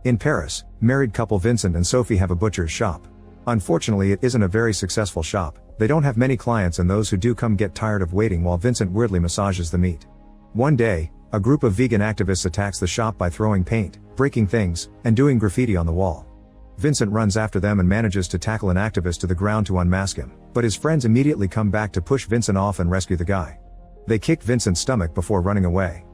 In Paris, married couple Vincent and Sophie have a butcher's shop. Unfortunately, it isn't a very successful shop. They don't have many clients, and those who do come get tired of waiting while Vincent weirdly massages the meat. One day, a group of vegan activists attacks the shop by throwing paint, breaking things, and doing graffiti on the wall. Vincent runs after them and manages to tackle an activist to the ground to unmask him, but his friends immediately come back to push Vincent off and rescue the guy. They kick Vincent's stomach before running away.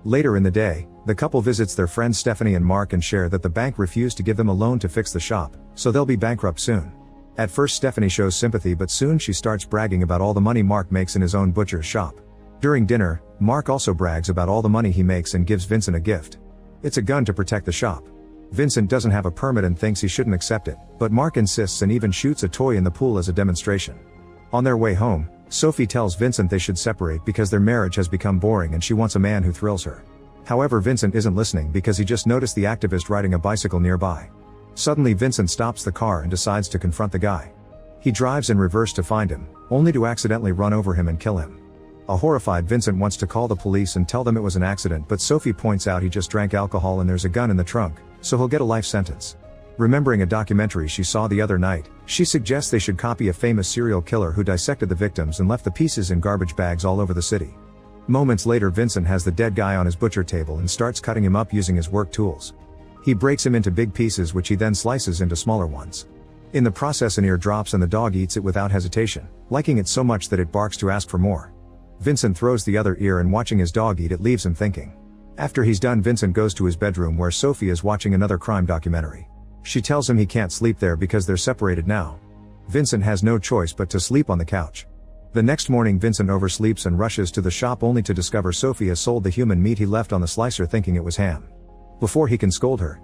Later in the day, the couple visits their friends Stephanie and Mark and share that the bank refused to give them a loan to fix the shop, so they'll be bankrupt soon. At first Stephanie shows sympathy, but soon she starts bragging about all the money Mark makes in his own butcher's shop. During dinner, Mark also brags about all the money he makes and gives Vincent a gift. It's a gun to protect the shop. Vincent doesn't have a permit and thinks he shouldn't accept it, but Mark insists and even shoots a toy in the pool as a demonstration. On their way home, Sophie tells Vincent they should separate because their marriage has become boring and she wants a man who thrills her. However, Vincent isn't listening because he just noticed the activist riding a bicycle nearby. Suddenly Vincent stops the car and decides to confront the guy. He drives in reverse to find him, only to accidentally run over him and kill him. A horrified Vincent wants to call the police and tell them it was an accident, but Sophie points out he just drank alcohol and there's a gun in the trunk, so he'll get a life sentence. Remembering a documentary she saw the other night, she suggests they should copy a famous serial killer who dissected the victims and left the pieces in garbage bags all over the city. Moments later, Vincent has the dead guy on his butcher table and starts cutting him up using his work tools. He breaks him into big pieces which he then slices into smaller ones. In the process, an ear drops and the dog eats it without hesitation, liking it so much that it barks to ask for more. Vincent throws the other ear, and watching his dog eat it leaves him thinking. After he's done, Vincent goes to his bedroom where Sophie is watching another crime documentary. She tells him he can't sleep there because they're separated now. Vincent has no choice but to sleep on the couch. The next morning Vincent oversleeps and rushes to the shop only to discover Sophie has sold the human meat he left on the slicer, thinking it was ham. Before he can scold her,